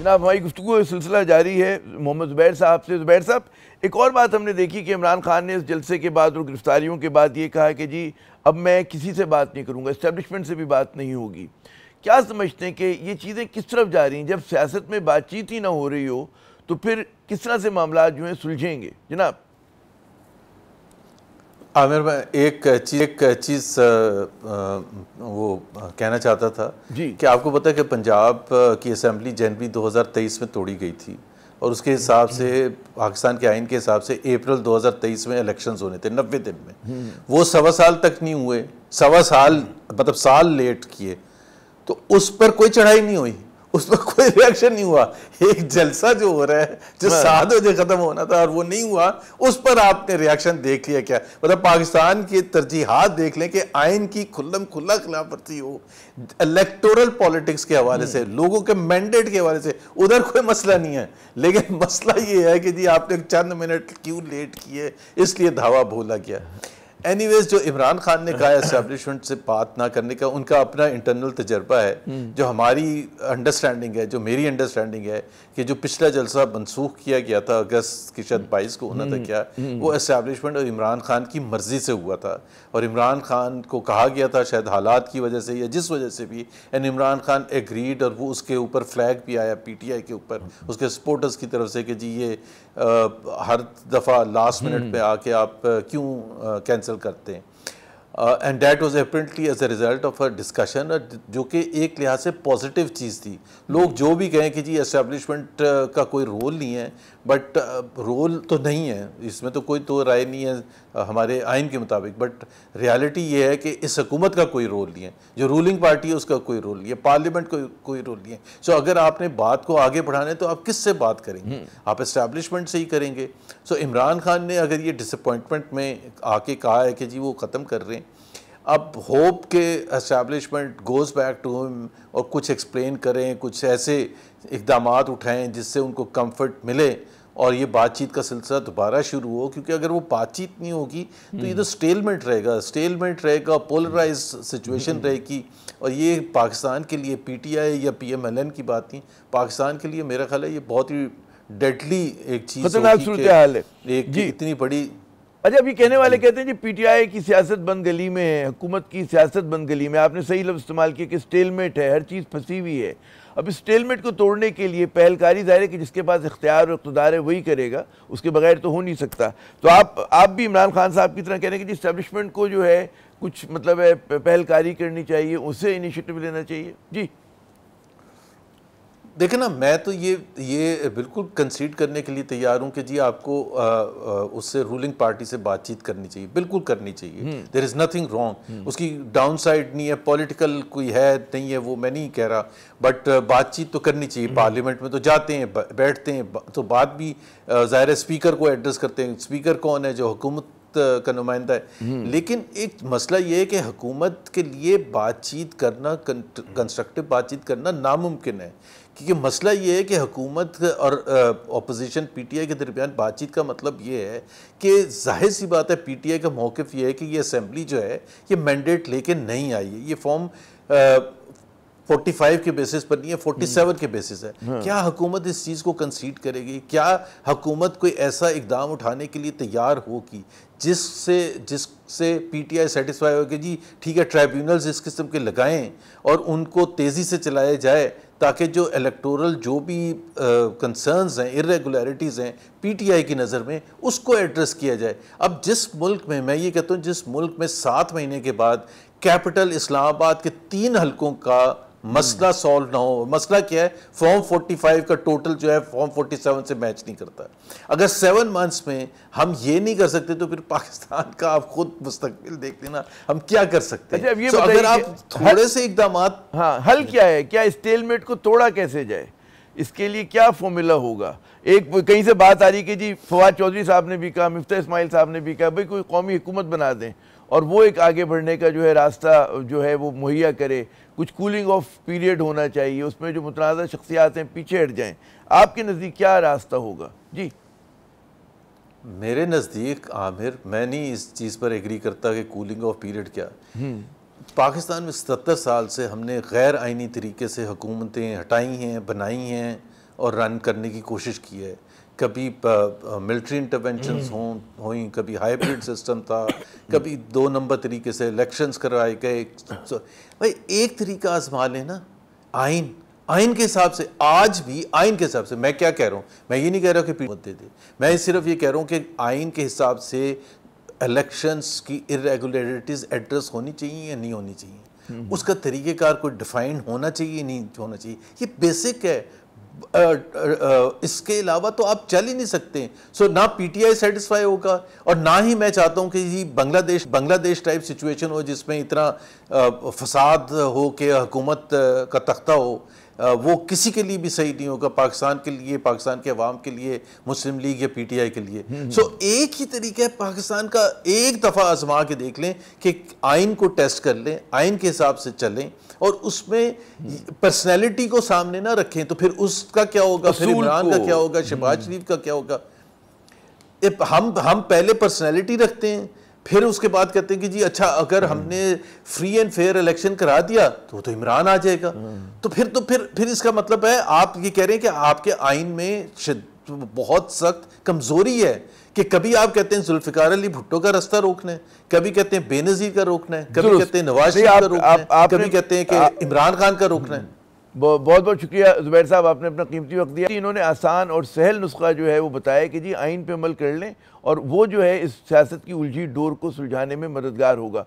जनाब हमारी गुफ्तगू सिलसिला जारी है मोहम्मद ज़ुबैर साहब से। ज़ुबैर साहब, एक और बात हमने देखी कि इमरान खान ने इस जलसे के बाद और गिरफ्तारियों के बाद ये कहा कि जी अब मैं किसी से बात नहीं करूँगा, इस्टेब्लिशमेंट से भी बात नहीं होगी। क्या समझते हैं कि ये चीज़ें किस तरफ जा रही हैं? जब सियासत में बातचीत ही ना हो रही हो तो फिर किस तरह से मामला जो हैं सुलझेंगे? जनाब आमिर, मैं एक चीज़ वो कहना चाहता था जी कि आपको पता है कि पंजाब की असेंबली जनवरी 2023 में तोड़ी गई थी और उसके हिसाब से पाकिस्तान के आइन के हिसाब से अप्रैल 2023 में इलेक्शंस होने थे 90 दिन में। वो 1.25 साल तक नहीं हुए, 1.25 साल मतलब साल लेट किए, तो उस पर कोई चढ़ाई नहीं हुई, उस पर कोई रिएक्शन नहीं हुआ। एक जलसा जो हो रहा है जो 7 बजे खत्म होना था और वो नहीं हुआ, उस पर आपने रिएक्शन देख लिया क्या? मतलब पाकिस्तान की तरजीहात देख लें कि आइन की खुल्लम खुल्ला खिलाफवर्जी हो, इलेक्टोरल पॉलिटिक्स के हवाले से, लोगों के मैंडेट के हवाले से, उधर कोई मसला नहीं है, लेकिन मसला ये है कि जी आपने चंद मिनट क्यों लेट किए, इसलिए धावा भूला गया। एनीवेज, जो इमरान खान ने कहा एस्टेब्लिशमेंट से बात ना करने का, उनका अपना इंटरनल तजर्बा है। जो हमारी अंडरस्टैंडिंग है, जो मेरी अंडरस्टैंडिंग है कि जो पिछला जलसा मनसूख किया गया था अगस्त की शायद 22 को होना था क्या, वो एस्टेब्लिशमेंट और इमरान खान की मर्जी से हुआ था और इमरान खान को कहा गया था शायद हालात की वजह से या जिस वजह से भी, एंड इमरान खान एग्रीड और वो उसके ऊपर फ्लैग भी आया PTI के ऊपर उसके सपोर्टर्स की तरफ से कि जी ये हर दफ़ा लास्ट मिनट पे आके आप क्यों कैंसिल करते हैं। And that was apparently as a result of a discussion, जो कि एक लिहाज से पॉजिटिव चीज़ थी। लोग जो भी कहें कि जी एस्टेब्लिशमेंट का कोई रोल नहीं है, बट रोल तो नहीं है, इसमें तो कोई तो राय नहीं है हमारे आइन के मुताबिक, बट रियलिटी ये है कि इस हुकूमत का कोई रोल नहीं है, जो रूलिंग पार्टी है उसका कोई रोल नहीं है, पार्लियामेंट का कोई रोल नहीं है। सो अगर आपने बात को आगे बढ़ाना है तो आप किससे बात करेंगे? आप एस्टेब्लिशमेंट से ही करेंगे। सो इमरान खान ने अगर ये डिसअपॉइंटमेंट में आके कहा है कि जी वो ख़त्म कर रहे हैं, अब होप के establishment goes back to him और कुछ एक्सप्लेन करें, कुछ ऐसे इक़दामात उठाएं जिससे उनको कंफर्ट मिले और ये बातचीत का सिलसिला दोबारा शुरू हो। क्योंकि अगर वो बातचीत नहीं होगी तो ये तो स्टेलमेंट रहेगा, पोलराइज सिचुएशन रहेगी। और ये पाकिस्तान के लिए PTI या PMLN की बात नहीं, पाकिस्तान के लिए मेरा ख्याल है ये बहुत ही डेडली एक चीज़ खतरनाक सूरत हाल है। एक इतनी बड़ी। अच्छा, अभी कहने वाले कहते हैं जी PTI की सियासत बंद गली में है, हुकूमत की सियासत बंद गली में। आपने सही लफ्ज़ इस्तेमाल किया कि स्टेलमेट है, हर चीज़ फंसी हुई है। अब इस स्टेलमेट को तोड़ने के लिए पहलकारी ज़ाहिर है कि जिसके पास इख्तियार और इक़्तिदार है वही करेगा, उसके बगैर तो हो नहीं सकता। तो आप भी इमरान खान साहब की तरह कह रहे हैं कि इस्टेब्लिशमेंट को जो है कुछ मतलब है पहलकारी करनी चाहिए, उससे इनिशिएटिव लेना चाहिए। जी देखें ना, मैं तो ये बिल्कुल कंसीड करने के लिए तैयार हूँ कि जी आपको उससे रूलिंग पार्टी से बातचीत करनी चाहिए, बिल्कुल करनी चाहिए। देयर इज़ नथिंग रॉन्ग, उसकी डाउन साइड नहीं है, पॉलिटिकल कोई है नहीं है वो मैं नहीं कह रहा, बट बातचीत तो करनी चाहिए। पार्लियामेंट में तो जाते हैं, बैठते हैं, तो बात भी ज़ाहिर है स्पीकर को एड्रेस करते हैं। स्पीकर कौन है? जो हुकूमत का नुमाइंदा है। लेकिन एक मसला ये है कि हुकूमत के लिए बातचीत करना, कंस्ट्रक्टिव बातचीत करना नामुमकिन है। क्योंकि मसला ये है कि हुकूमत और अपोजिशन PTI के दरमियान बातचीत का मतलब ये है कि जाहिर सी बात है PTI का मौक़िफ़ ये है कि ये असेंबली जो है ये मैंडेट लेके नहीं आई है, ये फॉर्म 45 के बेसिस पर नहीं है, 47 के बेसिस है। क्या हुकूमत इस चीज़ को कंसीड करेगी? क्या हुकूमत कोई ऐसा इकदाम उठाने के लिए तैयार होगी जिससे PTI सेटिस्फाई हो कि जी ठीक है ट्राइब्यूनल्स इस किस्म के लगाएं और उनको तेज़ी से चलाया जाए, ताकि जो इलेक्टोरल जो भी कंसर्न्स हैं, इरेगुलरिटीज़ हैं PTI की नज़र में, उसको एड्रेस किया जाए। अब जिस मुल्क में, मैं ये कहता हूँ जिस मुल्क में 7 महीने के बाद कैपिटल इस्लामाबाद के 3 हलकों का मसला सॉल्व ना हो। मसला क्या है? फॉर्म 45 का टोटल जो है फॉर्म 47 से मैच नहीं करता। अगर 7 मंथ्स में हम ये नहीं कर सकते तो फिर पाकिस्तान का आप खुद मुस्तकबिल देख लेना, हम क्या कर सकते हैं। अच्छा, ये अगर आप थोड़े से इकदाम, हाँ, हल क्या है? क्या स्टेलमेट को तोड़ा कैसे जाए? इसके लिए क्या फॉर्मूला होगा? एक कहीं से बात आ रही कि जी फवाद चौधरी साहब ने भी कहा, मिफ्ता इस्माइल साहब ने भी कहा भाई कोई कौमी हुकूमत बना दें और वो एक आगे बढ़ने का जो है रास्ता जो है वो मुहैया करे। कुछ कूलिंग ऑफ पीरियड होना चाहिए, उसमें जो मुतनाज़ा शख्सियात हैं पीछे हट जाएं। आपके नज़दीक क्या रास्ता होगा? जी मेरे नज़दीक आमिर, मैं नहीं इस चीज़ पर एग्री करता कि कूलिंग ऑफ पीरियड क्या। पाकिस्तान में 77 साल से हमने गैर आइनी तरीके से हुकूमतें हटाई हैं, बनाई हैं और रन करने की कोशिश की है। कभी मिलिट्री इंटरवेंशंस हुई, कभी हाइब्रिड सिस्टम था, कभी 2 नंबर तरीके से इलेक्शंस करवाए गए। भाई एक तरीका आजमा लेना, आइन के हिसाब से। आज भी आइन के हिसाब से मैं क्या कह रहा हूँ, मैं ये नहीं कह रहा कि मुद्दे थे, मैं सिर्फ ये कह रहा हूँ कि आइन के हिसाब से इलेक्शंस की इरेगुलरिटीज़ एड्रेस होनी चाहिए या नहीं होनी चाहिए, उसका तरीक़ेकार कोई डिफाइंड होना चाहिए नहीं होना चाहिए, ये बेसिक है। इसके अलावा तो आप चल ही नहीं सकते। सो ना पीटीआई सेटिस्फाई होगा और ना ही मैं चाहता हूँ कि ये बांग्लादेश टाइप सिचुएशन हो जिसमें इतना फसाद हो कि हुकूमत का तख्ता हो, वो किसी के लिए भी सही नहीं होगा, पाकिस्तान के लिए, पाकिस्तान के अवाम के लिए, मुस्लिम लीग या पीटीआई के लिए। सो एक ही तरीका है, पाकिस्तान का एक दफ़ा आजमा के देख लें कि आइन को टेस्ट कर लें, आइन के हिसाब से चलें और उसमें पर्सनैलिटी को सामने ना रखें। तो फिर उसका क्या होगा, फिर इमरान का क्या होगा, शहबाज शरीफ का क्या होगा। हम पहले पर्सनैलिटी रखते हैं, फिर उसके बाद कहते हैं कि जी अच्छा अगर हमने फ्री एंड फेयर इलेक्शन करा दिया तो इमरान आ जाएगा। तो फिर इसका मतलब है आप ये कह रहे हैं कि आपके आइन में बहुत सख्त कमजोरी है कि कभी आप कहते हैं जुल्फिकार अली भुट्टो का रास्ता रोकना है, कभी कहते हैं बेनजीर का रोकना है, कभी कहते हैं नवाज शरीफ का रोकना है, कभी कहते हैं कि इमरान खान का रोकना है। बहुत बहुत शुक्रिया ज़ुबैर साहब, आपने अपना कीमती वक्त दिया। इन्होंने आसान और सहल नुस्खा जो है वो बताया कि जी आइन पे अमल कर लें और वो जो है इस सियासत की उलझी डोर को सुलझाने में मददगार होगा।